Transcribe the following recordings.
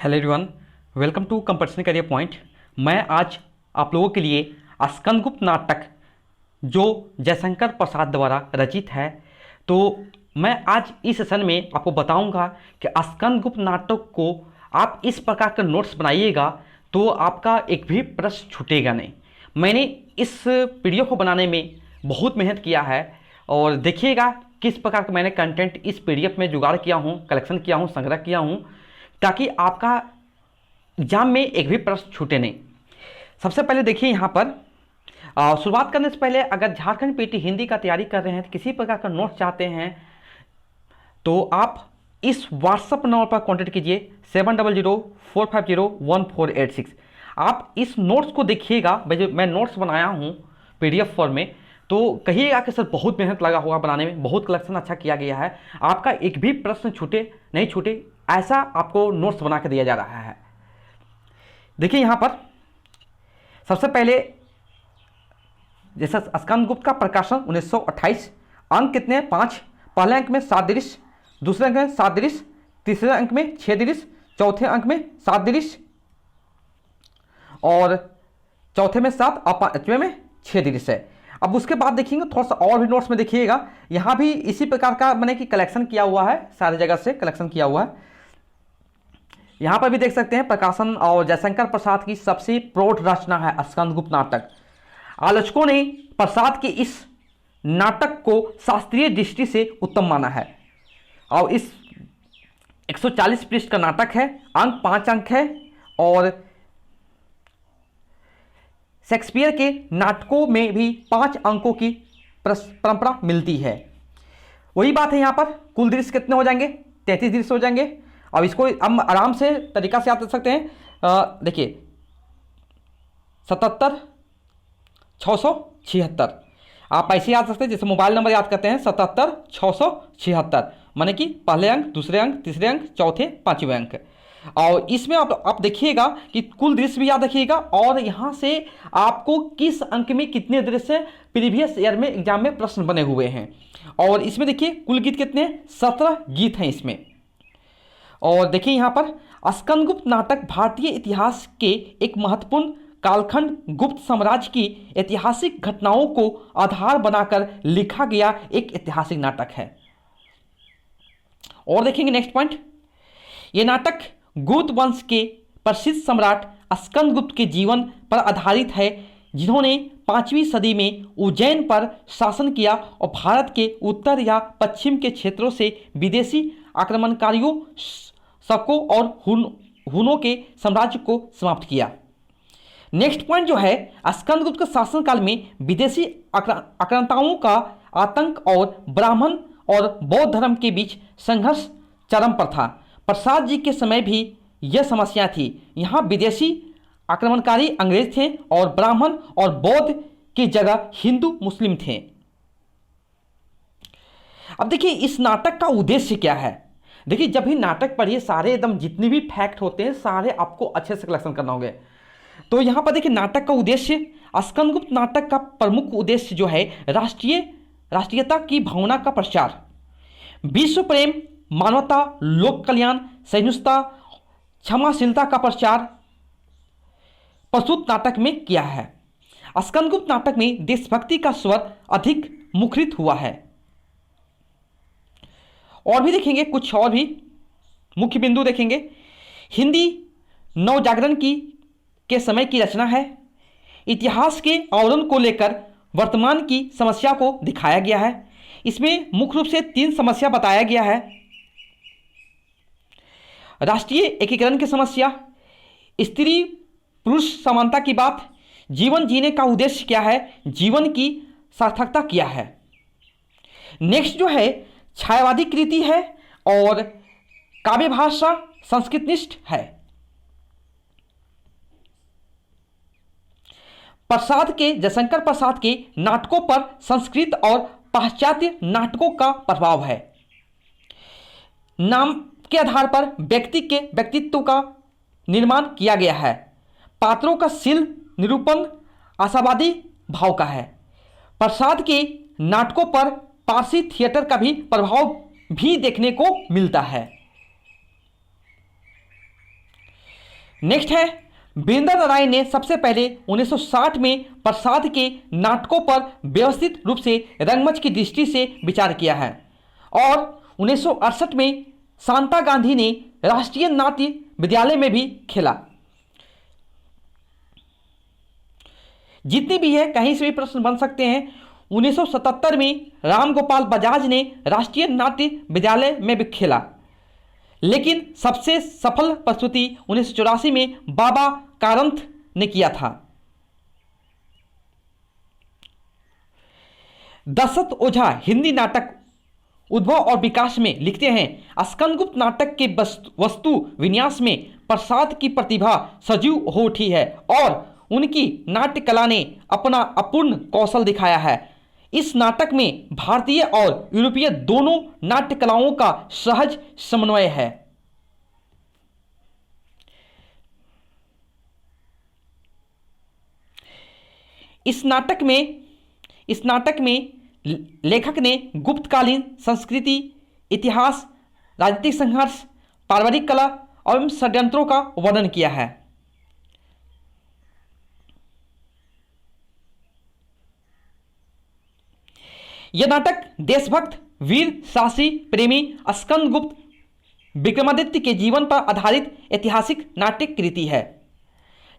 Hello everyone, welcome to competition Career Point. मैं आज आप लोगों के लिए स्कंदगुप्त नाटक जो जयशंकर प्रसाद द्वारा रचित है, तो मैं आज इस सेशन में आपको बताऊंगा कि स्कंदगुप्त नाटक को आप इस प्रकार के नोट्स बनाइएगा तो आपका एक भी प्रश्न छूटेगा नहीं। मैंने इस पीडीएफ को बनाने में बहुत मेहनत किया है और देखिएगा किस प्रकार का मैंने कंटेंट इस पीडीएफ में जुगाड़ किया हूँ, कलेक्शन किया हूँ, संग्रह किया हूँ, ताकि आपका एग्जाम में एक भी प्रश्न छूटे नहीं। सबसे पहले देखिए यहाँ पर शुरुआत करने से पहले अगर झारखंड पीटी हिंदी का तैयारी कर रहे हैं, तो किसी प्रकार का नोट्स चाहते हैं, तो आप इस व्हाट्सअप नंबर पर कॉन्टेक्ट कीजिए 7004501486। आप इस नोट्स को देखिएगा, मैं नोट्स बनाया हूँ पीडीएफ फॉर्म में, तो कहिएगा कि सर बहुत मेहनत लगा हुआ बनाने में, बहुत कलेक्शन अच्छा किया गया है, आपका एक भी प्रश्न छूटे नहीं छूटे ऐसा आपको नोट्स बना के दिया जा रहा है। देखिए यहाँ पर सबसे पहले जैसा स्कंदगुप्त का प्रकाशन 1928, अंक कितने 5, पहले अंक में 7 दृश्य, दूसरे अंक में 7 दृश्य, तीसरे अंक में 6 दृश्य, चौथे अंक में 7 दृश्य और चौथे में 7 और पांचवें में 6 दृश्य है। अब उसके बाद देखेंगे थोड़ा सा और भी नोट्स में देखिएगा, यहाँ भी इसी प्रकार का मैंने कि कलेक्शन किया हुआ है, सारी जगह से कलेक्शन किया हुआ है। यहाँ पर भी देख सकते हैं प्रकाशन और जयशंकर प्रसाद की सबसे प्रौढ़ रचना है स्कंदगुप्त नाटक। आलोचकों ने प्रसाद के इस नाटक को शास्त्रीय दृष्टि से उत्तम माना है और इस 140 पृष्ठ का नाटक है, अंक 5 अंक है और शेक्सपियर के नाटकों में भी 5 अंकों की परंपरा मिलती है। वही बात है, यहाँ पर कुल दृश्य कितने हो जाएंगे 33 दृश्य हो जाएंगे। अब इसको हम आराम से तरीका से याद कर सकते हैं, देखिए 77 676 आप ऐसे याद सकते हैं जैसे मोबाइल नंबर याद करते हैं 77 676, माने कि पहले अंक, दूसरे अंक, तीसरे अंक, चौथे, पांचवें अंक। और इसमें आप देखिएगा कि कुल दृश्य भी याद रखिएगा और यहाँ से आपको किस अंक में कितने दृश्य प्रीवियस ईयर में एग्जाम में प्रश्न बने हुए हैं। और इसमें देखिए कुल गीत कितने 17 गीत हैं इसमें। और देखिए यहाँ पर स्कंदगुप्त नाटक भारतीय इतिहास के एक महत्वपूर्ण कालखंड गुप्त साम्राज्य की ऐतिहासिक घटनाओं को आधार बनाकर लिखा गया एक ऐतिहासिक नाटक है। और देखेंगे नेक्स्ट पॉइंट, यह नाटक गुप्त वंश के प्रसिद्ध सम्राट स्कंदगुप्त के जीवन पर आधारित है, जिन्होंने 5वीं सदी में उज्जैन पर शासन किया और भारत के उत्तर या पश्चिम के क्षेत्रों से विदेशी आक्रमणकारियों, शकों और हुनों के साम्राज्य को समाप्त किया। नेक्स्ट पॉइंट जो है, स्कंदगुप्त के शासनकाल में विदेशी आक्रांताओं का आतंक और ब्राह्मण और बौद्ध धर्म के बीच संघर्ष चरम पर था। प्रसाद जी के समय भी यह समस्या थी, यहाँ विदेशी आक्रमणकारी अंग्रेज थे और ब्राह्मण और बौद्ध की जगह हिंदू मुस्लिम थे। अब देखिए इस नाटक का उद्देश्य क्या है। देखिए जब भी नाटक पढ़िए सारे एकदम जितने भी फैक्ट होते हैं सारे आपको अच्छे से कलेक्शन करना होगा। तो यहाँ पर देखिए नाटक का उद्देश्य, स्कंदगुप्त नाटक का प्रमुख उद्देश्य जो है राष्ट्रीयता की भावना का प्रचार, विश्व प्रेम, मानवता, लोक कल्याण, सहिष्णुता, क्षमाशीलता का प्रचार प्रस्तुत नाटक में किया है। स्कंदगुप्त नाटक में देशभक्ति का स्वर अधिक मुखरित हुआ है। और भी देखेंगे कुछ और भी मुख्य बिंदु देखेंगे। हिंदी नवजागरण के समय की रचना है। इतिहास के आवरण को लेकर वर्तमान की समस्या को दिखाया गया है। इसमें मुख्य रूप से 3 समस्या बताया गया है। राष्ट्रीय एकीकरण की समस्या, स्त्री पुरुष समानता की बात, जीवन जीने का उद्देश्य क्या है, जीवन की सार्थकता क्या है। नेक्स्ट जो है छायावादी कृति है और काव्य भाषा संस्कृतनिष्ठ है। जयशंकर प्रसाद के नाटकों पर संस्कृत और पाश्चात्य नाटकों का प्रभाव है। नाम के आधार पर व्यक्ति के व्यक्तित्व का निर्माण किया गया है। पात्रों का शील निरूपण आशावादी भाव का है। प्रसाद के नाटकों पर पारसी थिएटर का भी प्रभाव भी देखने को मिलता है। नेक्स्ट है, वीरेंद्र राय ने सबसे पहले 1960 में प्रसाद के नाटकों पर व्यवस्थित रूप से रंगमंच की दृष्टि से विचार किया है और 1968 में शांता गांधी ने राष्ट्रीय नाट्य विद्यालय में भी खेला। जितनी भी है कहीं से भी प्रश्न बन सकते हैं। 1977 में राम गोपाल बजाज ने राष्ट्रीय नाट्य विद्यालय में भी खेला, लेकिन सबसे सफल प्रस्तुति 1984 में बाबा कारंथ ने किया था। दशरथ ओझा हिंदी नाटक उद्भव और विकास में लिखते हैं, स्कंदगुप्त नाटक के वस्तु विन्यास में प्रसाद की प्रतिभा सजीव हो उठी है और उनकी नाट्य कला ने अपना अपूर्ण कौशल दिखाया है। इस नाटक में भारतीय और यूरोपीय दोनों नाट्य कलाओं का सहज समन्वय है। इस नाटक में लेखक ने गुप्तकालीन संस्कृति, इतिहास, राजनीतिक संघर्ष, पारिवारिक कला एवं षड्यंत्रों का वर्णन किया है। यह नाटक देशभक्त, वीर, साहसी, प्रेमी स्कंदगुप्त विक्रमादित्य के जीवन पर आधारित ऐतिहासिक नाट्य कृति है।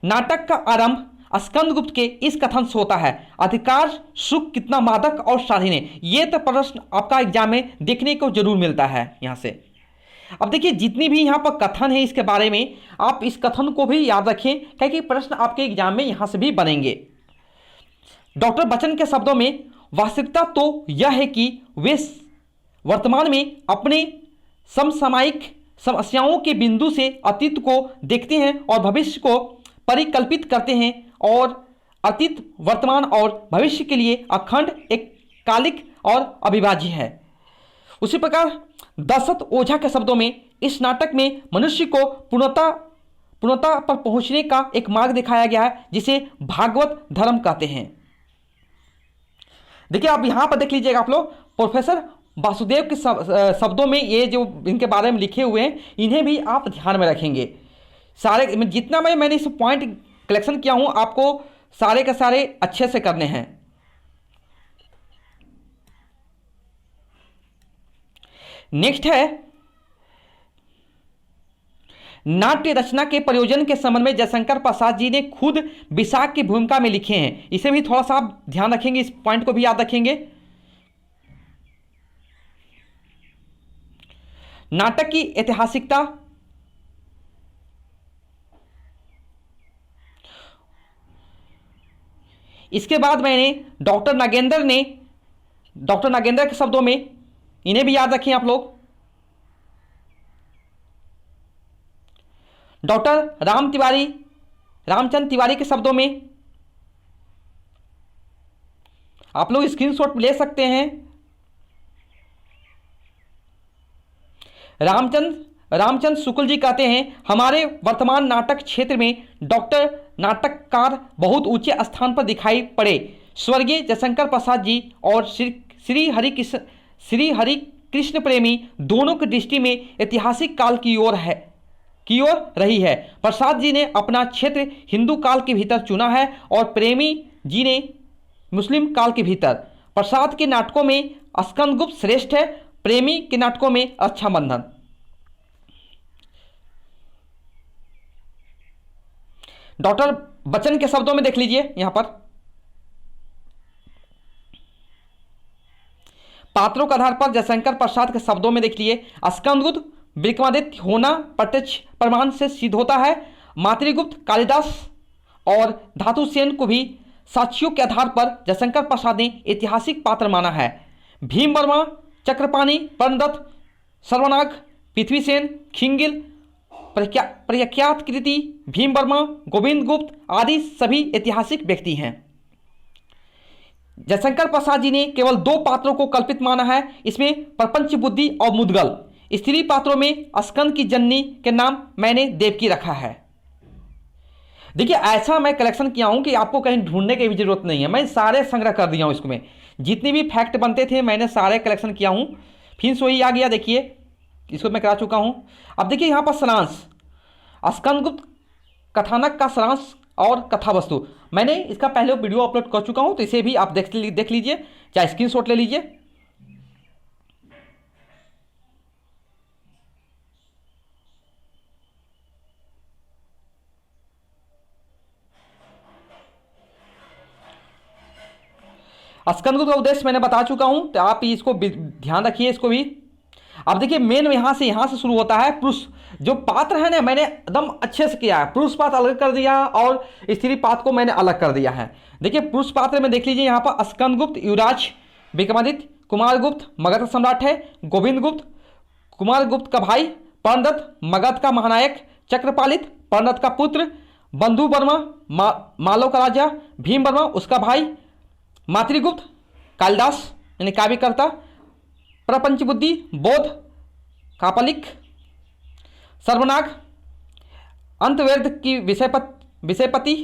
नाटक का आरंभ स्कंदगुप्त के इस कथन से होता है, अधिकार सुख कितना मादक और शालीन है। ये तो प्रश्न आपका एग्जाम में देखने को जरूर मिलता है यहाँ से। अब देखिए जितनी भी यहाँ पर कथन है इसके बारे में आप इस कथन को भी याद रखें, क्योंकि प्रश्न आपके एग्जाम में यहाँ से भी बनेंगे। डॉक्टर बच्चन के शब्दों में, वास्तविकता तो यह है कि वे वर्तमान में अपने समसामयिक समस्याओं के बिंदु से अतीत को देखते हैं और भविष्य को परिकल्पित करते हैं और अतीत, वर्तमान और भविष्य के लिए अखंड, एक कालिक और अविभाज्य है। उसी प्रकार दशरथ ओझा के शब्दों में, इस नाटक में मनुष्य को पूर्णता पर पहुंचने का एक मार्ग दिखाया गया है जिसे भागवत धर्म कहते हैं। देखिए आप यहाँ पर देख लीजिएगा, आप लोग प्रोफेसर वासुदेव के शब्दों में ये जो इनके बारे में लिखे हुए हैं इन्हें भी आप ध्यान में रखेंगे। सारे जितना मैंने इस पॉइंट कलेक्शन किया हूं आपको सारे के सारे अच्छे से करने हैं। नेक्स्ट है, नाट्य रचना के प्रयोजन के संबंध में जयशंकर प्रसाद जी ने खुद विशाख की भूमिका में लिखे हैं। इसे भी थोड़ा सा आप ध्यान रखेंगे, इस पॉइंट को भी याद रखेंगे। नाटक की ऐतिहासिकता, इसके बाद मैंने डॉक्टर नागेंद्र के शब्दों में, इन्हें भी याद रखें आप लोग। डॉक्टर रामचंद्र तिवारी के शब्दों में आप लोग स्क्रीनशॉट ले सकते हैं। रामचंद्र शुक्ल जी कहते हैं, हमारे वर्तमान नाटक क्षेत्र में डॉक्टर नाटककार बहुत ऊंचे स्थान पर दिखाई पड़े। स्वर्गीय जयशंकर प्रसाद जी और श्री हरि कृष्ण प्रेमी दोनों की दृष्टि में ऐतिहासिक काल की ओर रही है। प्रसाद जी ने अपना क्षेत्र हिंदू काल के भीतर चुना है और प्रेमी जी ने मुस्लिम काल के भीतर। प्रसाद के नाटकों में स्कंदगुप्त श्रेष्ठ है, प्रेमी के नाटकों में रक्षाबंधन। डॉक्टर बच्चन के शब्दों में देख लीजिए, यहां पर पात्रों के आधार पर जयशंकर प्रसाद के शब्दों में देख लीजिए, स्कंदगुप्त विक्रमादित्य होना प्रत्यक्ष प्रमाण से सिद्ध होता है। मातृगुप्त कालिदास और धातुसेन को भी साक्ष्यों के आधार पर जयशंकर प्रसाद ने ऐतिहासिक पात्र माना है। भीम वर्मा, चक्रपाणी, पर्णदत्त, सर्वनाग, पृथ्वीसेन, खिंगिल, प्रख्यात कृति, भीम वर्मा, गोविंद गुप्त आदि सभी ऐतिहासिक व्यक्ति हैं। जयशंकर प्रसाद जी ने केवल 2 पात्रों को कल्पित माना है, इसमें प्रपंच बुद्धि और मुदगल। स्त्री पात्रों में स्कंद की जननी के नाम मैंने देवकी रखा है। देखिए ऐसा मैं कलेक्शन किया हूं कि आपको कहीं ढूंढने की भी जरूरत नहीं है, मैं सारे संग्रह कर दिया हूं। इसमें जितने भी फैक्ट बनते थे मैंने सारे कलेक्शन किया हूं। फिर वही आ गया, देखिए इसको मैं करा चुका हूं। अब देखिए यहाँ पर सारांश, स्कंदगुप्त कथानक का सारांश और कथा वस्तु। मैंने इसका पहले वीडियो अपलोड कर चुका हूं, तो इसे भी आप देख लीजिए, चाहे स्क्रीनशॉट ले लीजिए। स्कंदगुप्त का उद्देश्य मैंने बता चुका हूं, तो आप इसको ध्यान रखिए इसको भी। अब देखिए मेन यहां से शुरू होता है पुरुष जो पात्र है ना, मैंने एकदम अच्छे से किया है। पुरुष पात्र अलग कर दिया और स्त्री पात्र को मैंने अलग कर दिया है। देखिए पुरुष पात्र में देख लीजिए, यहां पर स्कंदगुप्त युवराज विक्रमादित्य, कुमारगुप्त मगध का सम्राट है, गोविंदगुप्त कुमारगुप्त का भाई, पर्णदत्त मगध का महानायक, चक्रपालित पर्णदत्त का पुत्र, बंधु वर्मा मालव का राजा, भीम वर्मा उसका भाई, मातृगुप्त कालिदास यानी काव्यकर्ता, प्रपंच बुद्धि बोध कापालिक, सर्वनाग अंतवेद की विषयपति,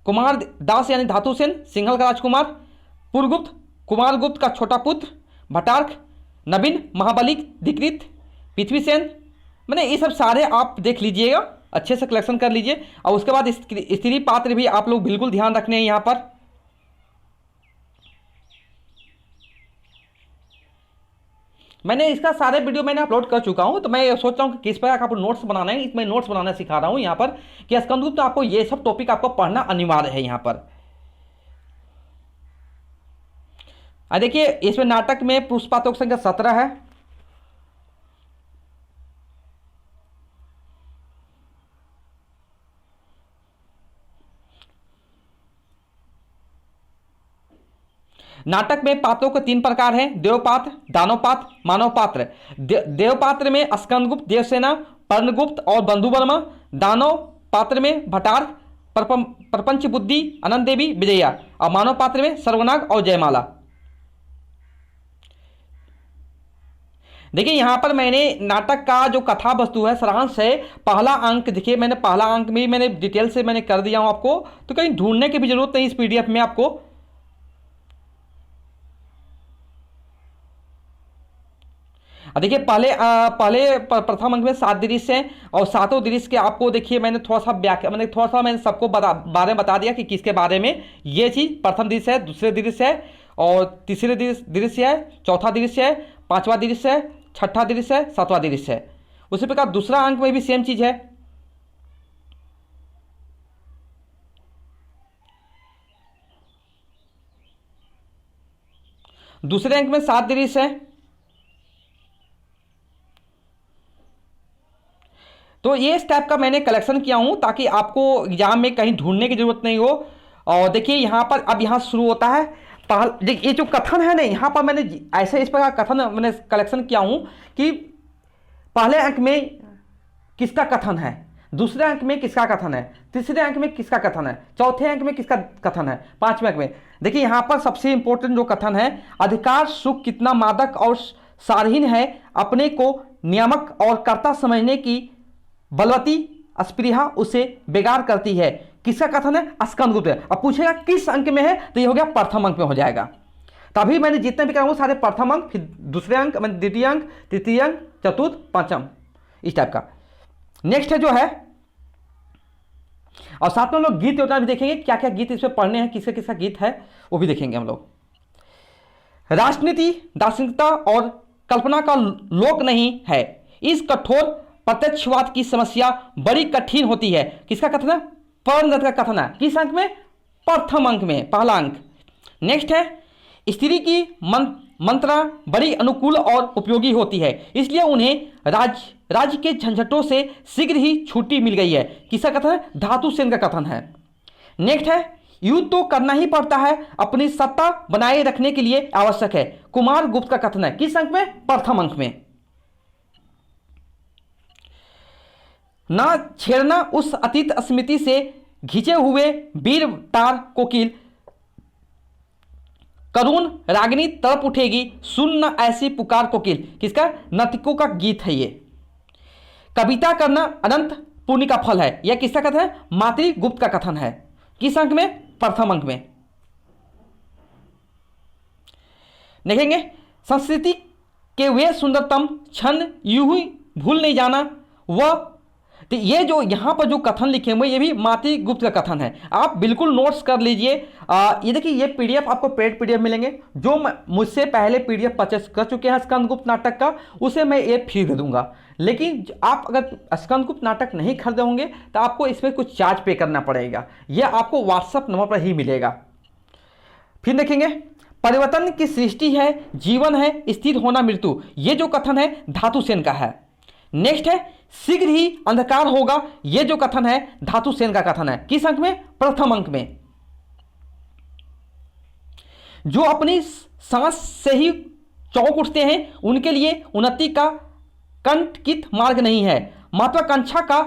कुमार दास यानी धातुसेन सिंघल का राजकुमार, पुरगुप्त कुमारगुप्त का छोटा पुत्र, भटार्क नवीन महाबली अधिकृत, पृथ्वीसेन। मैंने ये सब सारे आप देख लीजिएगा, अच्छे से कलेक्शन कर लीजिए। और उसके बाद स्त्री पात्र भी आप लोग बिल्कुल ध्यान रखने हैं यहाँ पर। मैंने इसका सारे वीडियो मैंने अपलोड कर चुका हूं, तो मैं सोच रहा हूं कि किस प्रकार आपको नोट्स बनाना है। मैं नोट्स बनाना सिखा रहा हूं यहाँ पर कि स्कंदगुप्त तो आपको ये सब टॉपिक आपको पढ़ना अनिवार्य है यहाँ पर। देखिए इसमें नाटक में पुरुष पात्रों की संख्या 17 है। नाटक में पात्रों के 3 प्रकार हैं, देवपात्र, दानवपात्र, मानवपात्र। देवपात्र में स्कंदगुप्त देवसेना, पर्णगुप्त और बंधुवर्मा। दानव पात्र में भटार, प्रपंच बुद्धि, अनंत देवी, विजया। और मानव पात्र में सर्वनाग और जयमाला। देखिए यहां पर मैंने नाटक का जो कथा वस्तु है सारांश है, पहला अंक देखिए, मैंने पहला अंक में मैंने डिटेल से मैंने कर दिया हूं आपको, तो कहीं ढूंढने की भी जरूरत नहीं इस पीडीएफ में आपको। देखिए पहले प्रथम अंक में 7 दृश्य हैं और 7 दृश्य के आपको देखिए मैंने थोड़ा सा व्याख्या मैंने सबको बारे में बता दिया कि किसके बारे में ये चीज। प्रथम दृश्य है, दूसरे दृश्य है और तीसरे दृश्य है, चौथा दृश्य है, 5वां दृश्य है, 6ठा दृश्य है, 7वां दृश्य है। उसी प्रकार दूसरा अंक में भी सेम चीज है। दूसरे अंक में 7 दृश्य है। तो ये इस टाइप का मैंने कलेक्शन किया हूं ताकि आपको एग्जाम में कहीं ढूंढने की जरूरत नहीं हो। और देखिए यहां पर अब यहां शुरू होता है ये जो कथन है ना, यहां पर मैंने ऐसे इस प्रकार कथन मैंने कलेक्शन किया हूं कि पहले अंक में किसका कथन है, दूसरे अंक में किसका कथन है, तीसरे अंक में किसका कथन है, चौथे अंक में किसका कथन है, 5वें अंक में। देखिए यहां पर सबसे इंपॉर्टेंट जो कथन है, अधिकार सुख कितना मादक और सारहीन है, अपने को नियामक और कर्ता समझने की बलवती अस्पृहा उसे बेगार करती है। किसका कथन है? स्कंदगुप्त है। अब पूछेगा किस अंक में है, तो ये हो गया प्रथम अंक में हो जाएगा। तभी मैंने जितने भी कराऊंगा सारे प्रथम अंक, फिर दूसरे अंक, मैंने द्वितीय अंक, तृतीय अंक, चतुर्थ, पंचम, इस टाइप का। नेक्स्ट है जो है, और साथ में हम लोग गीत योजना भी देखेंगे, क्या क्या गीत इसमें पढ़ने हैं, किसका किसका गीत है वो भी देखेंगे हम लोग। राजनीति दार्शनिकता और कल्पना का लोक नहीं है, इस कठोर प्रत्यक्षवाद की समस्या बड़ी कठिन होती है। किसका कथन है? पर्णदत्त का कथन है। किस अंक में? प्रथम अंक में, पहला अंक। नेक्स्ट है, स्त्री की मंत्रणा बड़ी अनुकूल और उपयोगी होती है, इसलिए उन्हें राज्य के झंझटों से शीघ्र ही छुट्टी मिल गई है। किसका कथन है? धातुसेन का कथन है। नेक्स्ट है, युद्ध तो करना ही पड़ता है, अपनी सत्ता बनाए रखने के लिए आवश्यक है। कुमारगुप्त का कथन है। किस अंक में? प्रथम अंक में। ना छेड़ना उस अतीत स्मृति से घिंचे हुए वीर तार कोकिल, करुण रागिनी तड़प उठेगी, सुन न ऐसी पुकार कोकिल। किसका? नर्तकों का गीत है ये। कविता करना अनंत पुण्य का फल है, यह किसका कथन है? मातृगुप्त का कथन है। किस अंक में? प्रथम अंक में। देखेंगे, संस्कृति के वे सुंदरतम क्षण यूं ही भूल नहीं जाना, वह तो ये जो यहाँ पर जो कथन लिखे हुए ये भी मातृगुप्त का कथन है, आप बिल्कुल नोट्स कर लीजिए। ये देखिए ये पीडीएफ आपको पेड पीडीएफ मिलेंगे, जो मुझसे पहले पीडीएफ परचेस कर चुके हैं स्कंदगुप्त नाटक का, उसे मैं ये फ्री दे दूंगा। लेकिन आप अगर स्कंदगुप्त नाटक नहीं खरीदे होंगे तो आपको इसमें कुछ चार्ज पे करना पड़ेगा, यह आपको व्हाट्सएप नंबर पर ही मिलेगा। फिर देखेंगे परिवर्तन की सृष्टि है, जीवन है, स्थिर होना मृत्यु, ये जो कथन है धातु सेन का है। नेक्स्ट है शीघ्र ही अंधकार होगा, यह जो कथन है धातु सेन का कथन है। किस अंक में? प्रथम अंक में। जो अपनी सांस से ही चौंक उठते हैं उनके लिए उन्नति का कंटकित मार्ग नहीं है, महत्वाकांक्षा का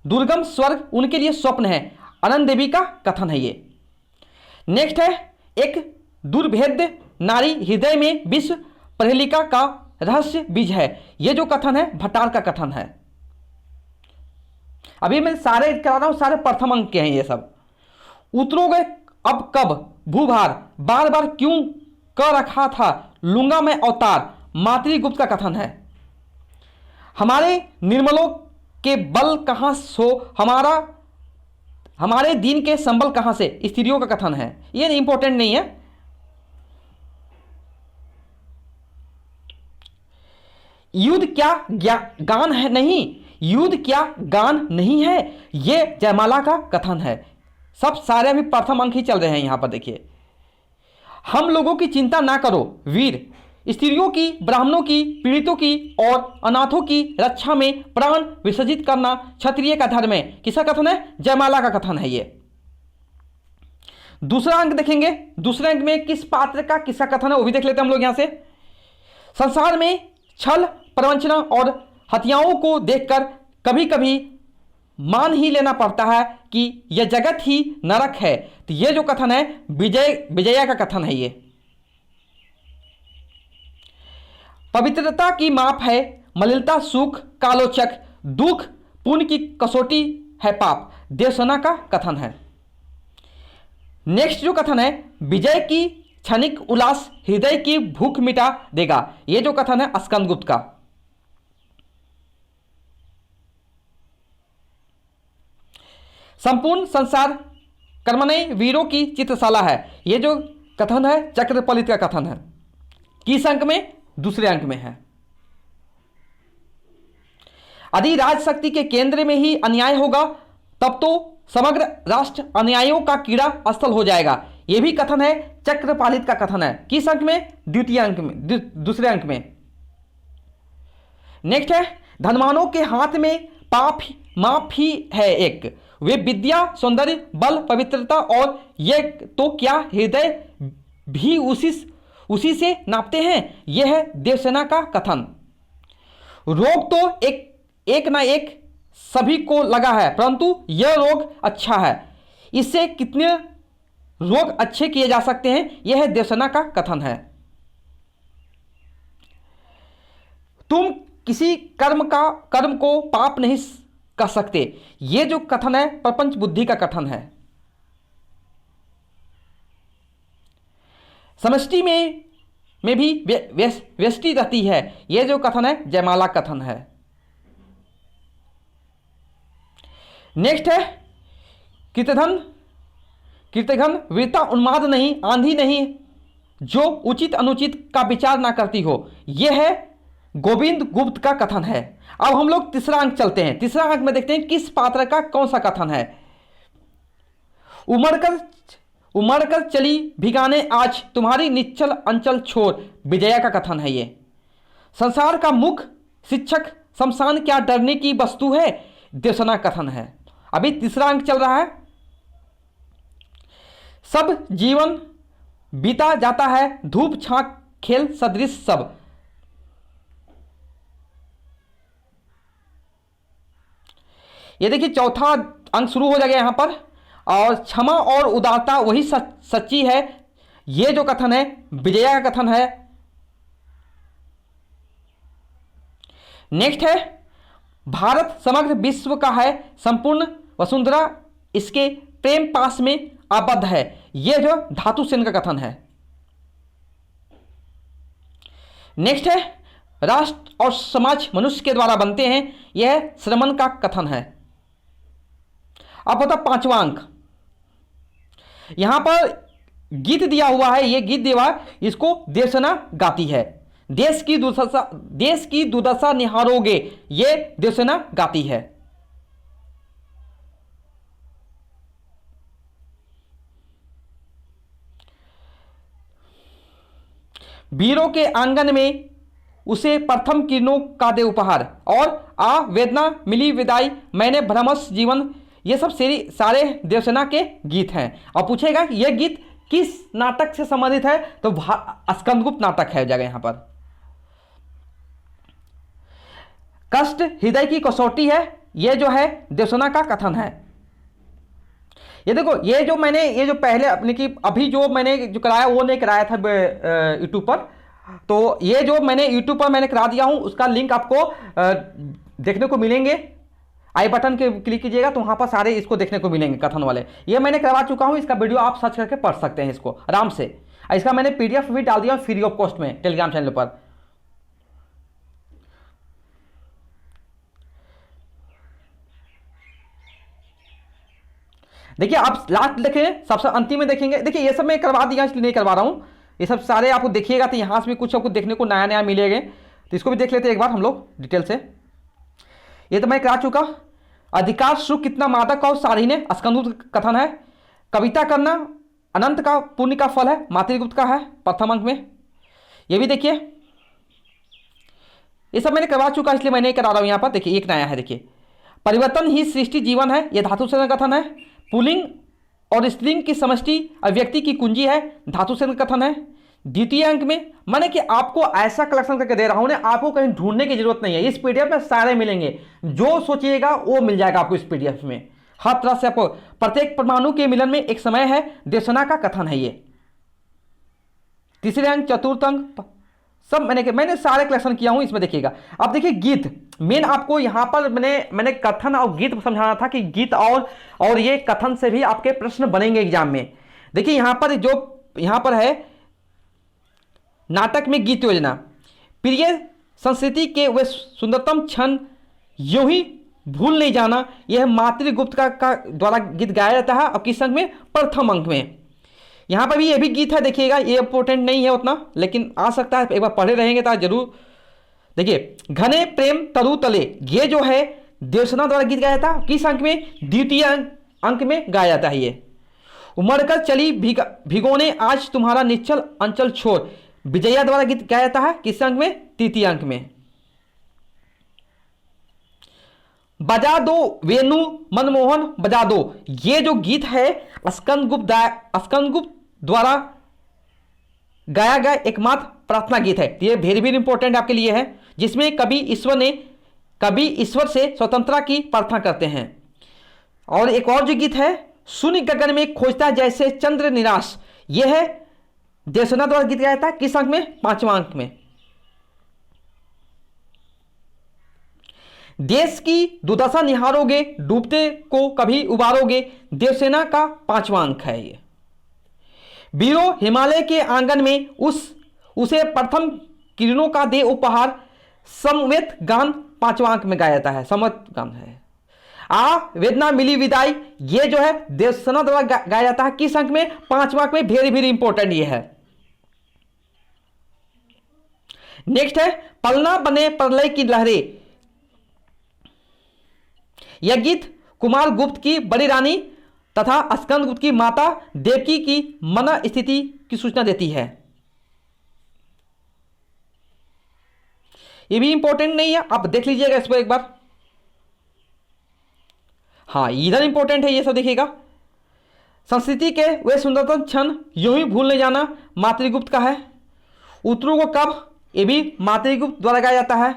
दुर्गम स्वर्ग उनके लिए स्वप्न है, अनंत देवी का कथन है ये। नेक्स्ट है एक दुर्भेद्य नारी हृदय में विश्व प्रहेलिका का रहस्य बीज है, यह जो कथन है भट्टार का कथन है। अभी मैं सारे करा रहा हूं, सारे प्रथम अंक के हैं ये सब। उतरोगे अब कब भूभार, बार बार क्यों कर रखा था, लूंगा मैं अवतार, मातृगुप्त का कथन है। हमारे निर्मलों के बल कहां सो, हमारे दीन के संबल कहां से, स्त्रियों का कथन है। ये इंपॉर्टेंट नहीं है। युद्ध क्या गान है नहीं, युद्ध क्या गान नहीं है, यह जयमाला का कथन है। सब सारे अभी प्रथम अंक ही चल रहे हैं यहां पर। देखिए हम लोगों की चिंता ना करो वीर, स्त्रियों की, ब्राह्मणों की, पीड़ितों की और अनाथों की रक्षा में प्राण विसर्जित करना क्षत्रिय का धर्म है। किसका कथन है? जयमाला का कथन है ये। दूसरा अंक देखेंगे, दूसरे अंक में किस पात्र का किसका कथन है वो भी देख लेते हैं हम लोग यहां से। संसार में छल, प्रवंचना और हत्याओं को देखकर कभी कभी मान ही लेना पड़ता है कि यह जगत ही नरक है, तो यह जो कथन है विजया का कथन है ये। पवित्रता की माप है मलिनता सुख कालोचक, दुख पुण्य की कसौटी है पाप, देवसेना का कथन है। नेक्स्ट जो कथन है विजय की क्षणिक उल्लास हृदय की भूख मिटा देगा, यह जो कथन है स्कंदगुप्त का। संपूर्ण संसार कर्मण्य वीरों की चित्रशाला है, यह जो कथन है चक्रपलित का कथन है। किस अंक में? दूसरे अंक में है। यदि राजशक्ति के केंद्र में ही अन्याय होगा तब तो समग्र राष्ट्र अन्यायों का कीड़ा स्थल हो जाएगा, यह भी कथन है चक्रपालित का कथन है। किस अंक में? द्वितीय अंक में, दूसरे अंक में। नेक्स्ट है धनवानों के हाथ में माप ही है एक, वे विद्या सौंदर्य बल पवित्रता और ये तो क्या हृदय भी उसी से नापते हैं, यह है देवसेना का कथन। रोग तो एक ना एक सभी को लगा है, परंतु यह रोग अच्छा है, इससे कितने रोग अच्छे किए जा सकते हैं, यह है देवसेना का कथन है। तुम किसी कर्म को पाप नहीं कर सकते, यह जो कथन है प्रपंच बुद्धि का कथन है। समष्टि में भी व्यष्टि रहती है, यह जो कथन है जयमाला कथन है। नेक्स्ट है कीर्तघन वीरता उन्माद नहीं, आंधी नहीं जो उचित अनुचित का विचार ना करती हो, यह है गोविंद गुप्त का कथन है। अब हम लोग तीसरा अंक चलते हैं। तीसरा अंक में देखते हैं किस पात्र का कौन सा कथन है। उमड़कर चली भिगाने आज तुम्हारी निश्चल अंचल छोड़, विजया का कथन है ये। संसार का मुख शिक्षक शमशान क्या डरने की वस्तु है, देवसेना कथन है। अभी तीसरा अंक चल रहा है। सब जीवन बीता जाता है धूप छांक खेल सदृश सब, ये देखिए चौथा अंक शुरू हो जाएगा यहां पर। और क्षमा और उदारता वही सच्ची है, ये जो कथन है विजया का कथन है। नेक्स्ट है भारत समग्र विश्व का है, संपूर्ण वसुंधरा इसके प्रेम पास में आबद्ध है, यह जो धातु सेन का कथन है। नेक्स्ट है राष्ट्र और समाज मनुष्य के द्वारा बनते हैं, यह श्रमण का कथन है। अब होता पांचवा अंक, यहां पर गीत दिया हुआ है, ये गीत दिया हुआ है, इसको देवसेना गाती है। देश की दुर्दशा निहारोगे, ये देवसेना गाती है। वीरों के आंगन में उसे प्रथम किरणों का दे उपहार, और आ वेदना मिली विदाई, मैंने भ्रमस जीवन, ये सब सारे देवसेना के गीत हैं। और पूछेगा कि यह गीत किस नाटक से संबंधित है, तो स्कंदगुप्त नाटक है जगह यहां पर। कष्ट हृदय की कसौटी है, यह जो है देवसेना का कथन है। ये देखो, ये जो पहले अपने की अभी जो मैंने जो कराया वो नहीं कराया था यूट्यूब पर, तो ये जो मैंने यूट्यूब पर मैंने करा दिया हूं, उसका लिंक आपको देखने को मिलेंगे। आई बटन के क्लिक कीजिएगा तो वहां पर सारे इसको देखने को मिलेंगे कथन वाले। ये मैंने करवा चुका हूं, इसका वीडियो आप सर्च करके पढ़ सकते हैं इसको आराम से। इसका मैंने पीडीएफ भी डाल दिया फ्री ऑफ कॉस्ट में टेलीग्राम चैनल पर। देखिए आप लास्ट देखें, सबसे अंतिम में देखेंगे। देखिए ये सब मैं करवा दिया, इसलिए नहीं करवा रहा हूं। ये सब सारे आपको देखिएगा तो यहां से भी कुछ आपको देखने को नया नया मिलेगा, तो इसको भी देख लेते हैं एक बार हम लोग डिटेल से। ये तो मैं करा चुका। अधिकार सुख कितना मादक और शालीन है, स्कंदगुप्त कथन है। कविता करना अनंत का पुण्य का फल है, मातृगुप्त का है प्रथम अंक में। ये भी देखिए, ये सब मैंने करवा चुका, इसलिए मैं नहीं करा रहा हूं यहां पर। देखिए एक नया है, देखिए परिवर्तन ही सृष्टि जीवन है, यह धातु से कथन है। पुल्लिंग और स्त्रीलिंग की समष्टि अभिव्यक्ति की कुंजी है, धातु से कथन है। द्वितीय अंक में माने कि आपको ऐसा कलेक्शन करके दे रहा हूं, आपको कहीं ढूंढने की जरूरत नहीं है, इस पीडीएफ में सारे मिलेंगे। जो सोचिएगा वो मिल जाएगा आपको इस पीडीएफ में, हर तरह से आपको। प्रत्येक परमाणु के मिलन में एक समय है, देवसेना का कथन है ये। तीसरे अंक, चतुर्थ अंक, सब मैंने सारे कलेक्शन किया हूं, इसमें देखिएगा। अब देखिए गीत मेन आपको यहां पर मैंने कथन और गीत समझाना था कि गीत और ये कथन से भी आपके प्रश्न बनेंगे एग्जाम में। देखिए यहां पर है नाटक में गीत योजना। प्रिय संस्कृति के वे सुंदरतम क्षण यूं ही भूल नहीं जाना, यह मातृगुप्त का द्वारा गीत गाया जाता है। और किस अंक में? प्रथम अंक में। यहां पर भी ये भी गीत है, देखिएगा ये इंपॉर्टेंट नहीं है उतना, लेकिन आ सकता है एक बार पढ़े रहेंगे तो जरूर। देखिए घने प्रेम तरु तले, ये जो है देवसेना द्वारा गीत गाया जाता है। किस अंक में? द्वितीय अंक में गाया जाता है ये। उमड़कर चली भिगोने आज तुम्हारा निश्चल अंचल छोड़, विजया द्वारा गीत गाया जाता है। किस अंक में? तृतीय अंक में। बजा दो वेणु मनमोहन बजा दो, ये जो गीत है स्कंदगुप्त द्वारा गाया गया एकमात्र प्रार्थना गीत है। ये वेरी वेरी इंपॉर्टेंट आपके लिए है, जिसमें कवि ईश्वर से स्वतंत्रता की प्रार्थना करते हैं। और एक और जो गीत है, शून्य गगन में खोजता जैसे चंद्र निराश, यह है देवसेना द्वारा गीत गाया था। किस अंक में? पांचवा अंक में। देश की दुर्दशा निहारोगे, डूबते को कभी उबारोगे, देवसेना का पांचवा अंक है ये। वीरों हिमालय के आंगन में उसे प्रथम किरणों का दे उपहार, समवेत गान पांचवा अंक में गाया जाता है, समवेत गान है। आ वेदना मिली विदाई, ये जो है देवसेना द्वारा गाया जाता है। किस अंक में? पांचवा अंक में। वेरी वेरी इंपॉर्टेंट ये है। नेक्स्ट है पलना बने प्रलय की लहरें, यह गीत कुमार गुप्त की बड़ी रानी तथा स्कंदगुप्त की माता देवकी की मन स्थिति की सूचना देती है। यह भी इंपॉर्टेंट नहीं है, आप देख लीजिएगा इसको एक बार। हाँ इधर इंपॉर्टेंट है ये सब, देखिएगा। संस्कृति के वे सुंदरतम क्षण यूं ही भूल नहीं जाना, मातृगुप्त का है। उतरू को कब, ये भी मातृगुप्त द्वारा गाया जाता है।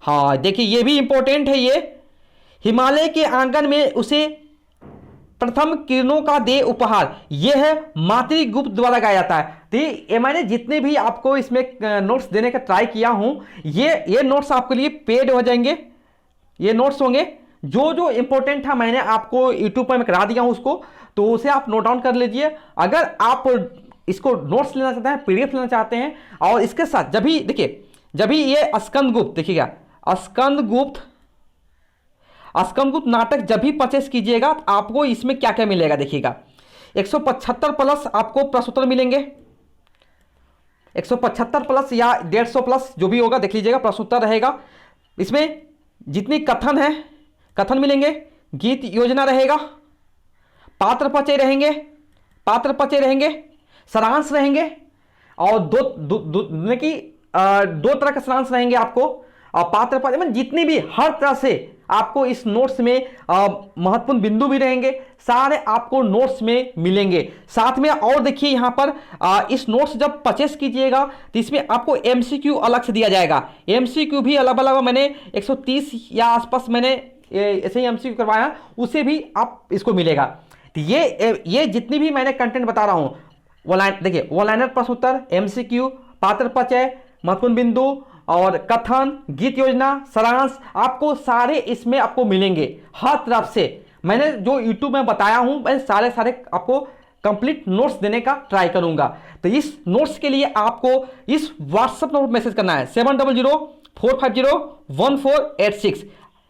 हाँ देखिए ये भी इंपॉर्टेंट है ये। हिमालय के आंगन में उसे प्रथम किरणों का दे उपहार, यह है मातृगुप्त द्वारा गाया जाता है। तो ये मैंने जितने भी आपको इसमें नोट्स देने का ट्राई किया हूं, ये नोट्स आपके लिए पेड हो जाएंगे। ये नोट्स होंगे जो जो इंपॉर्टेंट था, मैंने आपको यूट्यूब पर मैं करा दिया हूं उसको, तो उसे आप नोट डाउन कर लीजिए। अगर आप इसको नोट्स लेना चाहते हैं, पीडीएफ लेना चाहते हैं, और इसके साथ जब भी देखिए, जब भी ये स्कंदगुप्त देखिएगा, स्कंदगुप्त स्कंदगुप्त नाटक जब भी परचेस कीजिएगा तो आपको इसमें क्या क्या मिलेगा देखिएगा। 175 प्लस आपको प्रश्नोत्तर मिलेंगे, 175 प्लस या 150 प्लस जो भी होगा देख लीजिएगा, प्रश्नोत्तर रहेगा। इसमें जितनी कथन है कथन मिलेंगे, गीत योजना रहेगा, पात्र परिचय रहेंगे, पात्र परिचय रहेंगे, सारांश रहेंगे, और दो तरह के सारांश रहेंगे आपको, और पात्र परिचय मतलब जितनी भी हर तरह से आपको इस नोट्स में महत्वपूर्ण बिंदु भी रहेंगे, सारे आपको नोट्स में मिलेंगे। साथ में और देखिए यहाँ पर इस नोट्स जब परचेस कीजिएगा तो इसमें आपको एमसीक्यू अलग से दिया जाएगा। एमसीक्यू भी अलग अलग मैंने 130 या आसपास मैंने ऐसे ही एमसीक्यू करवाया, उसे भी आप इसको मिलेगा। तो ये जितनी भी मैंने कंटेंट बता रहा हूँ, वो लाइन देखिए, वो लाइनर प्रश्नोत्तर, एमसीक्यू, पात्र परिचय, महत्वपूर्ण बिंदु और कथन, गीत योजना, सारांश, आपको सारे इसमें आपको मिलेंगे हर तरफ से। मैंने जो यूट्यूब में बताया हूं मैं सारे आपको कंप्लीट नोट्स देने का ट्राई करूंगा। तो इस नोट्स के लिए आपको इस व्हाट्सएप नंबर मैसेज करना है 7004501486।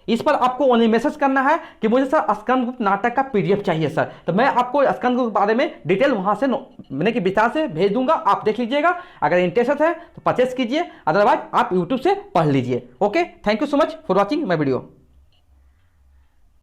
इस पर आपको ओनली मैसेज करना है कि मुझे सर स्कंदगुप्त नाटक का पीडीएफ चाहिए सर, तो मैं आपको स्कंदगुप्त के बारे में डिटेल वहां से मैंने कि विस्तार से भेज दूंगा, आप देख लीजिएगा। अगर इंटरेस्टेड है तो परचेस कीजिए, अदरवाइज आप यूट्यूब से पढ़ लीजिए। Okay, thank you so much for watching my video.